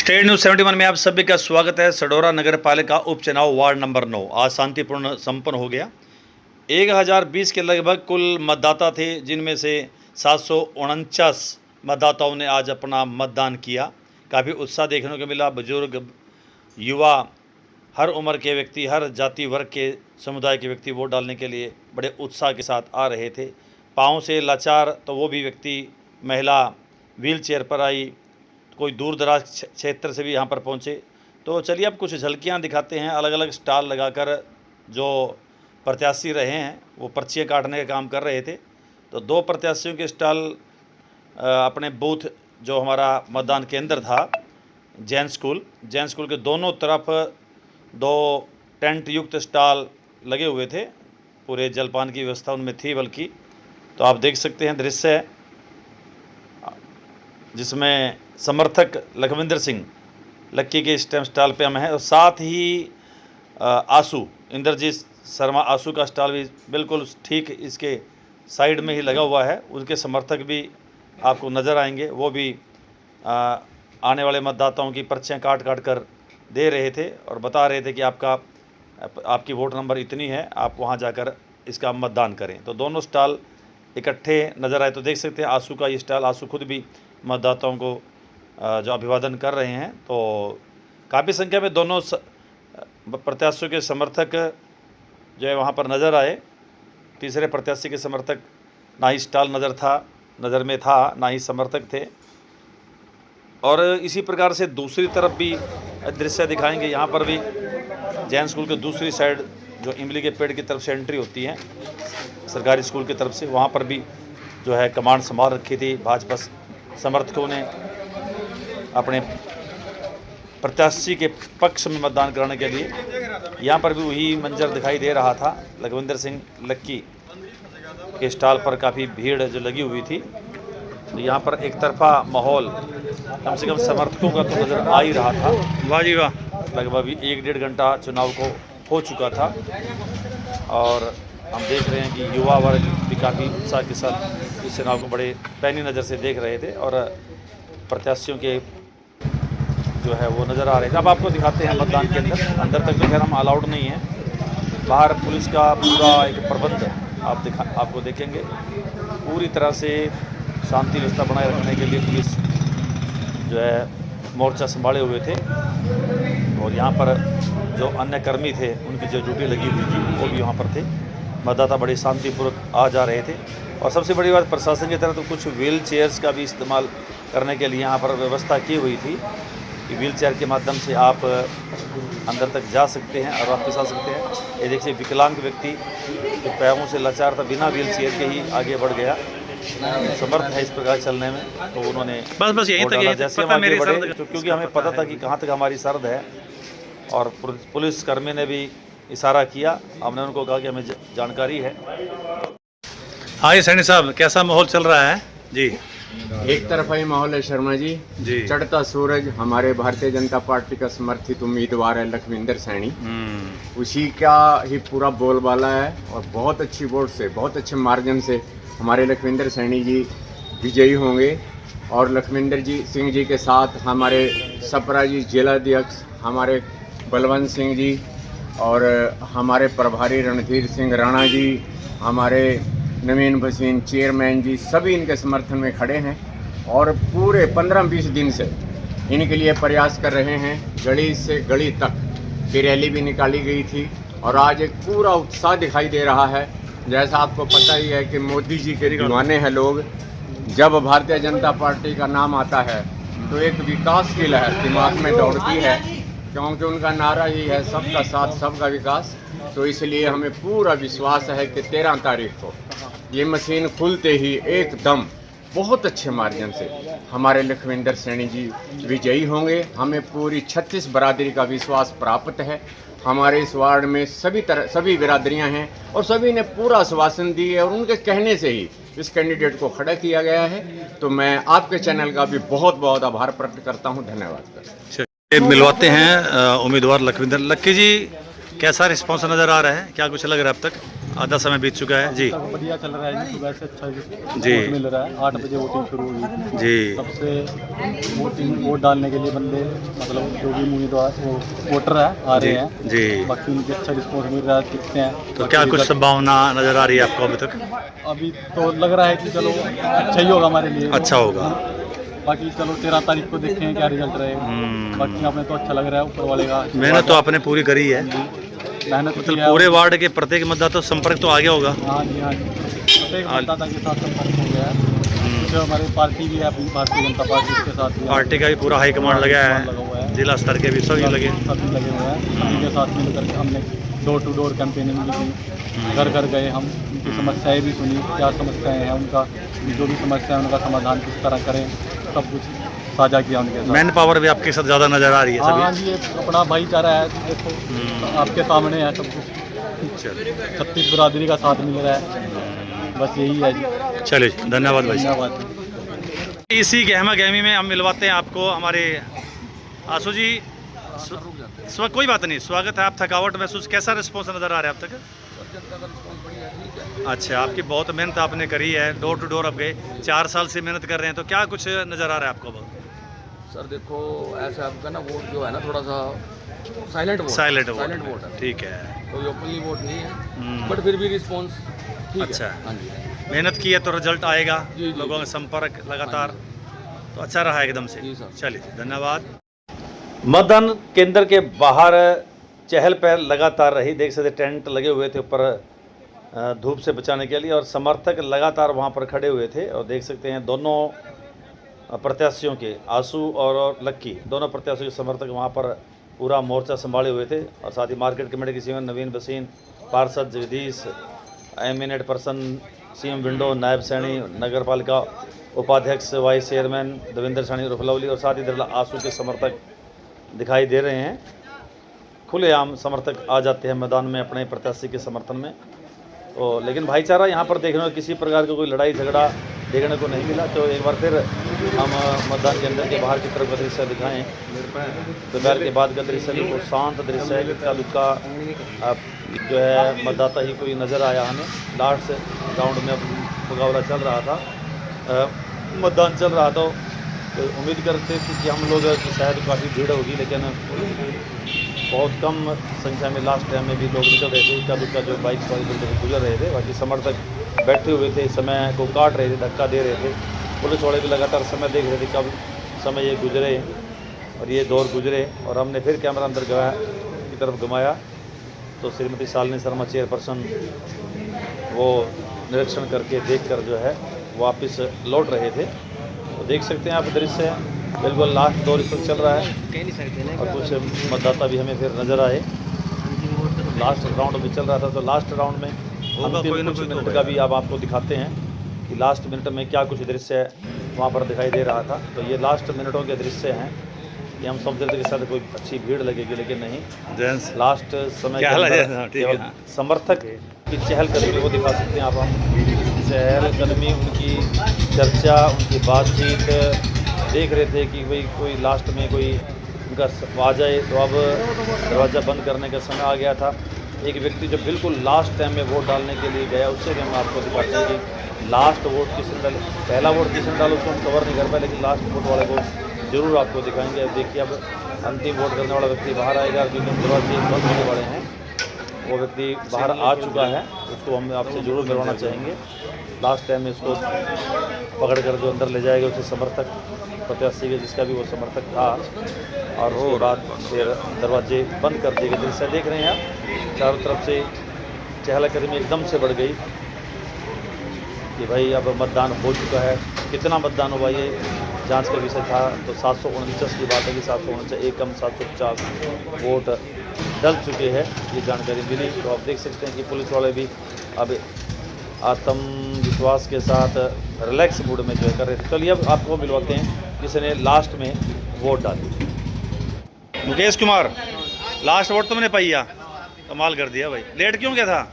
State news 71 में आप सभी का स्वागत है। सडोरा नगर पालिका उपचुनाव वार्ड नंबर 9 आज शांतिपूर्ण संपन्न हो गया। 1020 के लगभग कुल मतदाता थे, जिनमें से 749 मतदाताओं ने आज अपना मतदान किया। काफ़ी उत्साह देखने को मिला। बुजुर्ग, युवा, हर उम्र के व्यक्ति, हर जाति वर्ग के समुदाय के व्यक्ति वोट डालने के लिए बड़े उत्साह के साथ आ रहे थे। पाँव से लाचार तो वो भी व्यक्ति, महिला व्हील चेयर पर आई, कोई दूर दराज क्षेत्र से भी यहाँ पर पहुँचे। तो चलिए अब कुछ झलकियाँ दिखाते हैं। अलग अलग स्टॉल लगाकर जो प्रत्याशी रहे हैं वो पर्चियाँ काटने का काम कर रहे थे। तो दो प्रत्याशियों के स्टॉल अपने बूथ, जो हमारा मतदान केंद्र था जैन स्कूल के दोनों तरफ दो टेंट युक्त स्टॉल लगे हुए थे। पूरे जलपान की व्यवस्था उनमें थी बल्कि। तो आप देख सकते हैं दृश्य है जिसमें समर्थक लखविंदर सिंह लक्की के स्टॉल पे हम हैं, और साथ ही आंसू, इंद्रजीत शर्मा आंसू का स्टॉल भी बिल्कुल ठीक इसके साइड में ही लगा हुआ है। उनके समर्थक भी आपको नज़र आएंगे। वो भी आने वाले मतदाताओं की पर्चियाँ काट कर दे रहे थे और बता रहे थे कि आपकी वोट नंबर इतनी है, आप वहाँ जाकर इसका मतदान करें। तो दोनों स्टॉल इकट्ठे नज़र आए। तो देख सकते हैं आंसू का ये स्टॉल, आंसू खुद भी मतदाताओं को जो अभिवादन कर रहे हैं। तो काफ़ी संख्या में दोनों प्रत्याशियों के समर्थक जो है वहाँ पर नज़र आए। तीसरे प्रत्याशी के समर्थक ना ही स्टॉल नज़र में था, ना ही समर्थक थे। और इसी प्रकार से दूसरी तरफ भी दृश्य दिखाएंगे। यहाँ पर भी जैन स्कूल के दूसरी साइड जो इमली के पेड़ की तरफ से एंट्री होती है सरकारी स्कूल की तरफ से, वहाँ पर भी जो है कमांड संभाल रखी थी भाजपा समर्थकों ने अपने प्रत्याशी के पक्ष में मतदान कराने के लिए। यहाँ पर भी वही मंजर दिखाई दे रहा था। लखविंदर सिंह लक्की के स्टॉल पर काफ़ी भीड़ जो लगी हुई थी। तो यहाँ पर एक तरफा माहौल कम से कम समर्थकों का तो नज़र आ ही रहा था। वाह जी वाह। लगभग 1-1.5 घंटा चुनाव को हो चुका था और हम देख रहे हैं कि युवा वर्ग भी काफ़ी उत्साह के साथ इस चुनाव को बड़े पैनी नज़र से देख रहे थे और प्रत्याशियों के जो है वो नज़र आ रहे थे। अब आपको दिखाते हैं मतदान के अंदर तक तो खैर हम अलाउड नहीं है। बाहर पुलिस का पूरा एक प्रबंध आपको देखेंगे। पूरी तरह से शांति व्यवस्था बनाए रखने के लिए पुलिस जो है मोर्चा संभाले हुए थे और यहाँ पर जो अन्य कर्मी थे उनकी जो ड्यूटी लगी हुई थी वो भी यहाँ पर थे। मतदाता बड़े शांतिपूर्वक आ जा रहे थे। और सबसे बड़ी बात, प्रशासन की तरफ तो कुछ व्हील चेयर्स का भी इस्तेमाल करने के लिए यहाँ पर व्यवस्था की हुई थी कि व्हील चेयर के माध्यम से आप अंदर तक जा सकते हैं और वापस आ सकते हैं। ये देखिए विकलांग व्यक्ति जो पैरों से लाचार था, बिना व्हील चेयर के ही आगे बढ़ गया, समर्थ है इस प्रकार चलने में। तो उन्होंने बस यहीं तक जैसे हम आगे बढ़े, तो क्योंकि हमें पता था कि कहाँ तक हमारी सरहद है और पुलिस कर्मी ने भी इशारा किया। हमने उनको कहा कि हमें जानकारी है। हाँ ये सैनी साहब, कैसा माहौल चल रहा है जी? एक तरफा ही माहौल है शर्मा जी। चढ़ता सूरज हमारे भारतीय जनता पार्टी का समर्थित उम्मीदवार है लखविंदर सैनी, उसी का ही पूरा बोलबाला है और बहुत अच्छी वोट से, बहुत अच्छे मार्जिन से हमारे लखविंदर सैनी जी विजयी होंगे। और लखविंदर सिंह जी के साथ हमारे सपरा जी जिलाध्यक्ष, हमारे बलवंत सिंह जी और हमारे प्रभारी रणधीर सिंह राणा जी, हमारे नवीन भसीन चेयरमैन जी, सभी इनके समर्थन में खड़े हैं और पूरे 15-20 दिन से इनके लिए प्रयास कर रहे हैं। गली से गली तक की रैली भी निकाली गई थी और आज एक पूरा उत्साह दिखाई दे रहा है। जैसा आपको पता ही है कि मोदी जी के दीवाने हैं लोग। जब भारतीय जनता पार्टी का नाम आता है तो एक विकास की लहर दिमाग में दौड़ती है, क्योंकि उनका नारा ही है सबका साथ सबका विकास। तो इसलिए हमें पूरा विश्वास है कि 13 तारीख को ये मशीन खुलते ही एकदम बहुत अच्छे मार्जिन से हमारे लखविंदर सैनी जी विजयी होंगे। हमें पूरी 36 बिरादरी का विश्वास प्राप्त है। हमारे इस वार्ड में सभी बिरादरियां हैं और सभी ने पूरा आश्वासन दी है और उनके कहने से ही इस कैंडिडेट को खड़ा किया गया है। तो मैं आपके चैनल का भी बहुत बहुत आभार प्रकट करता हूं। धन्यवाद। मिलवाते हैं उम्मीदवार लखविंदर। लक्की जी, कैसा रिस्पॉन्स नज़र आ रहा है, क्या कुछ लग रहा है अब तक? आधा समय बीत चुका है जी। बढ़िया चल रहा है जी, सुबह से अच्छा जी मिल रहा है। 8 बजे वोटिंग शुरू हुई जी सबसे वोट डालने के लिए बंदे मतलब जो भी उम्मीदवार वो वोटर है आ रहे हैं जी। बाकी उनके अच्छा रिस्पॉन्स मिल रहा है, दिखते हैं। तो क्या कुछ संभावना नज़र आ रही है आपको अभी तक? अभी तो लग रहा है कि चलो अच्छा ही होगा हमारे लिए। अच्छा होगा। बाकी चलो 13 तारीख को देखते हैं क्या रिजल्ट रहेगा। बाकी आपने तो अच्छा लग रहा है, ऊपर वाले का मेहनत तो आपने पूरी करी है, मेहनत मतलब पूरे वार्ड के प्रत्येक मतदाता संपर्क तो आ गया होगा। हाँ जी हाँ जी, प्रत्येक मतदाता के साथ संपर्क हो गया है। जो हमारी पार्टी भी है अपनी भारतीय जनता पार्टी के साथ भी पार्टी का भी पूरा हाईकमान लगा लगा है, हुआ है। जिला स्तर के भी सभी लगे सभी लगे हुए हैं। सभी के साथ मिलकर के हमने डोर टू डोर कैंपेनिंग भी की, घर घर गए, हम उनकी समस्याएं भी सुनी, क्या समस्याएं हैं उनका, जो भी समस्या है उनका समाधान किस तरह करें, सब कुछ साझा किया उनके साथ। मैन पावर भी आपके साथ ज़्यादा नज़र आ रही है हाँ सभी। जी, ये अपना भाईचारा है, देखो आपके सामने है सब कुछ। 36 बिरादरी का साथ मिल रहा है, बस यही है जी। चलिए जी, धन्यवाद भाई। धन्यवाद। इसी गहमा गहमी में हम मिलवाते हैं आपको हमारे आंसू जी। कोई बात नहीं, स्वागत है। आप थकावट महसूस, कैसा रिस्पॉन्स नज़र आ रहा है अब तक? अच्छा, आपकी बहुत मेहनत आपने करी है, डोर टू डोर अब गए, 4 साल से मेहनत कर रहे हैं, तो क्या कुछ नज़र आ रहा है आपको अब? सर देखो ऐसे आपका ना वोट जो है ना थोड़ा सा साइलेंट वोट है, ठीक है, कोई ओपनली वोट नहीं है, बट फिर भी रिस्पॉन्स ठीक अच्छा है। हाँ जी, मेहनत की है तो रिजल्ट आएगा। जी, जी, लोगों का संपर्क लगातार तो अच्छा रहा एकदम से। जी सर। चलिए धन्यवाद। मतदान केंद्र के बाहर चहल पहल लगातार रही, देख सकते टेंट लगे हुए थे ऊपर धूप से बचाने के लिए, और समर्थक लगातार वहां पर खड़े हुए थे। और देख सकते हैं दोनों प्रत्याशियों के, आंसू और लक्की, दोनों प्रत्याशियों के समर्थक वहां पर पूरा मोर्चा संभाले हुए थे। और साथ ही मार्केट कमेटी के सीएम नवीन बसीन, पार्षद Jagdish, eminent person CM window, Nayab Saini, नगर पालिका उपाध्यक्ष वाइस चेयरमैन देवेंद्र सैनी उर्फ लवली, और साथ ही दरअसल आंसू के समर्थक दिखाई दे रहे हैं। खुलेआम समर्थक आ जाते हैं मैदान में अपने प्रत्याशी के समर्थन में। तो लेकिन भाईचारा यहाँ पर देखने को किसी प्रकार का कोई लड़ाई झगड़ा देखने को नहीं मिला। तो एक बार फिर हम मतदान केंद्र के बाहर की तरफ का दृश्य दिखाएं। दोपहर के बाद का दृश्य बिल्कुल शांत दृश्य है, इक्का दुक्का जो है मतदाता ही कोई नज़र आया हमें। लास्ट राउंड में मुकाबला चल रहा था, मतदान चल रहा था, तो उम्मीद करते थे कि हम लोग कि शायद काफ़ी भीड़ होगी, लेकिन बहुत कम संख्या में लास्ट टाइम में भी लोग निकल रहे थे। इक्का दुक्का जो बाइक वाले लोग गुजर रहे थे, बाकी समर्थक बैठे हुए थे, समय को काट रहे थे, धक्का दे रहे थे। पुलिस वाले भी लगातार समय देख रहे थे कब समय ये गुजरे और ये दौर गुजरे। और हमने फिर कैमरा अंदर की तरफ घुमाया तो श्रीमती शालिनी शर्मा चेयरपर्सन वो निरीक्षण करके देखकर जो है वापस लौट रहे थे। तो देख सकते हैं आप दृश्य, बिल्कुल लास्ट दौर इस वक्त चल रहा है और कुछ मतदाता भी हमें फिर नज़र आए। लास्ट राउंड भी चल रहा था, तो लास्ट राउंड में अंतिम कुछ मिनट का भी अब आपको दिखाते हैं कि लास्ट मिनट में क्या कुछ दृश्य वहाँ पर दिखाई दे रहा था। तो ये लास्ट मिनटों के दृश्य हैं कि हम समझ रहे थे कि शायद कोई अच्छी भीड़ लगेगी, लेकिन नहीं। लास्ट समय के अंदर केवल समर्थक की चहलकदमी को दिखा सकते हैं आप। हम चहलकदमी, उनकी चर्चा, उनकी बातचीत देख रहे थे कि भाई कोई लास्ट में कोई उनका आ जाए। तो अब दरवाज़ा बंद करने का समय आ गया था। एक व्यक्ति जो बिल्कुल लास्ट टाइम में वोट डालने के लिए गया, उससे भी हम आपको दिखाते हैं कि लास्ट वोट किसने डाले, पहला वोट किसने डाला उसको हम कवर नहीं कर पाए, लेकिन लास्ट वोट वाले को जरूर आपको दिखाएंगे। अब देखिए अब अंतिम वोट करने वाला व्यक्ति बाहर आएगा, क्योंकि हम दरवाजे बंद होने वाले हैं। वो व्यक्ति बाहर आ चुका है, उसको हम आपसे जरूर करवाना चाहेंगे। लास्ट टाइम में इसको पकड़ कर जो अंदर ले जाएगा उसे समर्थक प्रत्याशी के, जिसका भी वो समर्थक था, और उसके बाद फिर दरवाजे बंद कर दिए गए। दृश्य देख रहे हैं आप, चारों तरफ से चहलकदमी एकदम से बढ़ गई कि भाई अब मतदान हो चुका है। कितना मतदान हुआ ये जांच का विषय था। तो 749 की बात है कि 749 एक कम 750 वोट डल चुके हैं, ये जानकारी मिली। तो आप देख सकते हैं कि पुलिस वाले भी अब आत्मविश्वास के साथ रिलैक्स मूड में जो कर रहे थे। चलिए अब आपको मिलवाते हैं जिसने लास्ट में वोट डाली। मुकेश कुमार, लास्ट वोट तुमने पाया, कमाल कर दिया भाई। लेट क्यों गया था,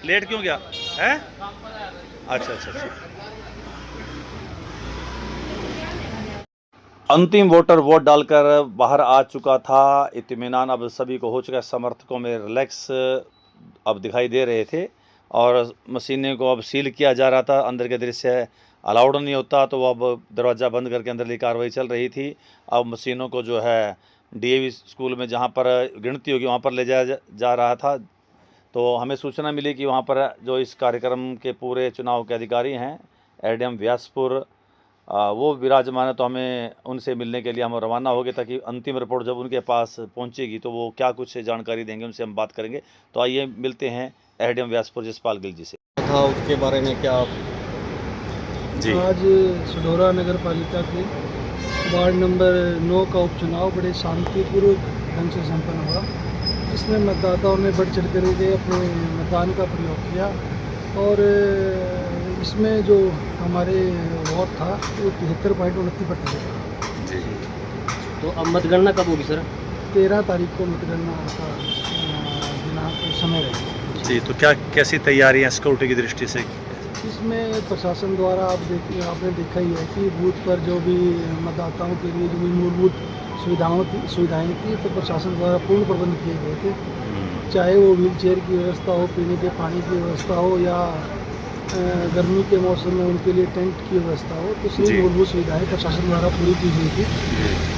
लेट क्यों गया है? अच्छा अच्छा अच्छा। अंतिम वोटर वोट डालकर बाहर आ चुका था। इत्मीनान अब सभी को हो चुका है। समर्थकों में रिलैक्स अब दिखाई दे रहे थे और मशीनें को अब सील किया जा रहा था। अंदर के दृश्य अलाउड नहीं होता तो वो अब दरवाज़ा बंद करके अंदर की कार्रवाई चल रही थी। अब मशीनों को जो है डीएवी स्कूल में जहाँ पर गिनती होगी वहाँ पर ले जाया जा रहा था। तो हमें सूचना मिली कि वहाँ पर जो इस कार्यक्रम के पूरे चुनाव के अधिकारी हैं एडीएम व्यासपुर वो विराजमान है। तो हमें उनसे मिलने के लिए हम रवाना हो गए ताकि अंतिम रिपोर्ट जब उनके पास पहुंचेगी तो वो क्या कुछ जानकारी देंगे उनसे हम बात करेंगे। तो आइए मिलते हैं एडीएम व्यासपुर जसपाल गिल जी से। था उसके बारे में क्या आप जी आज सडोरा नगर पालिका के वार्ड नंबर 9 का उपचुनाव बड़े शांतिपूर्वक ढंग से संपन्न हुआ, जिसमें मतदाताओं ने बढ़ चढ़ कर के अपने मतदान का प्रयोग किया और इसमें जो हमारे वोट था वो 73.29% था। जी तो अब मतगणना कब होगी सर? 13 तारीख को मतगणना का दिनांक समय रहेगा। जी, तो क्या कैसी तैयारियां सिक्योरिटी की दृष्टि से? इसमें प्रशासन द्वारा आपने देखा ही है कि बूथ पर जो भी मतदाताओं के लिए जो भी मूलभूत सुविधाएं थी तो प्रशासन द्वारा पूर्ण प्रबंध किए गए थे। चाहे वो व्हील चेयर की व्यवस्था हो, पीने के पानी की व्यवस्था हो या गर्मी के मौसम में उनके लिए टेंट की व्यवस्था हो, तो सभी मूलभूत सुविधाएं प्रशासन द्वारा पूरी की गई थी।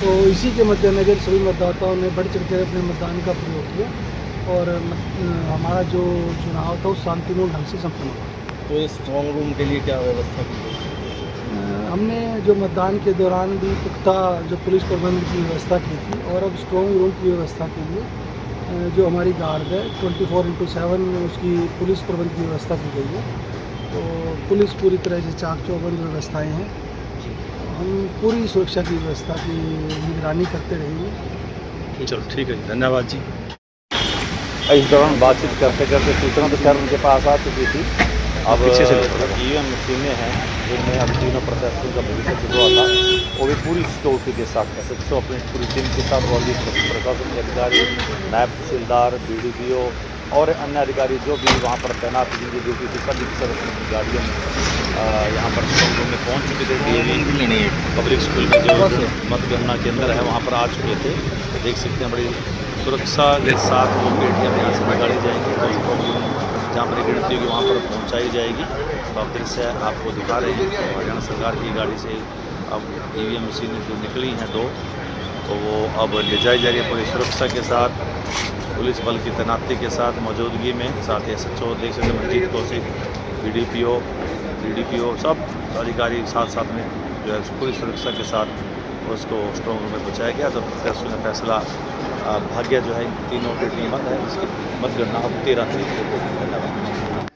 तो इसी के मद्देनजर सभी मतदाताओं ने बढ़ चढ़ कर अपने मतदान का प्रयोग किया और हमारा जो चुनाव था वो शांतिपूर्ण ढंग से संपन्न हुआ। तो इस स्ट्रॉन्ग रूम के लिए क्या व्यवस्था की गई? हमने जो मतदान के दौरान भी पुख्ता जो पुलिस प्रबंध की व्यवस्था की थी और अब स्ट्रॉन्ग रूम की व्यवस्था के लिए जो हमारी गार्ड है 24/7 उसकी पुलिस प्रबंध की व्यवस्था की गई है। तो पुलिस पूरी तरह से चाक चौबंद व्यवस्थाएँ हैं। हम पूरी सुरक्षा की व्यवस्था की निगरानी करते रहेंगे। चलो ठीक है, धन्यवाद जी। इस दौरान बातचीत करते करते सूचना तो खैर उनके पास आ चुकी थी। अब ईवीएम मशीनें हैं जिनमें अब तीनों प्रत्याशियों का भविष्य छुपा था, वो भी पूरी सिक्योरिटी के साथ SHO अपनी पूरी टीम के साथ और भी प्रशासन के अधिकारी, नायब तहसीलदार, BDPO और अन्य अधिकारी जो भी वहाँ पर तैनात जिनकी ड्यूटी थी सभी सदस्य की गाड़ियों में यहाँ पर स्ट्रॉन्ग रूम में पहुँच चुके थे। डीएवी पब्लिक स्कूल के जो मतगणना केंद्र है वहाँ पर आ चुके थे। तो देख सकते हैं बड़ी सुरक्षा के साथ वो पेटियाँ यहाँ से निकाली जाएंगी, जहाँ पर गिनती होगी वहाँ पर पहुँचाई जाएगी। तो अब दृश्य आपको दिखा रहे हैं हरियाणा सरकार की गाड़ी से अब ईवीएम मशीनें जो निकली हैं 2 तो वो अब ले जाई जा रही है पूरी सुरक्षा के साथ, पुलिस बल की तैनाती के साथ मौजूदगी में। साथ ही SHO देख सकते हैं मंजीत कौशिक, BDPO सब अधिकारी साथ में जो है पूरी सुरक्षा के साथ उसको स्ट्रॉन्ग रूम में पहुँचाया गया। तो फैसला भाग्य जो है इन तीनों की टीम है जिसकी मतगणना अब 13 तारीख को होगी। धन्यवाद।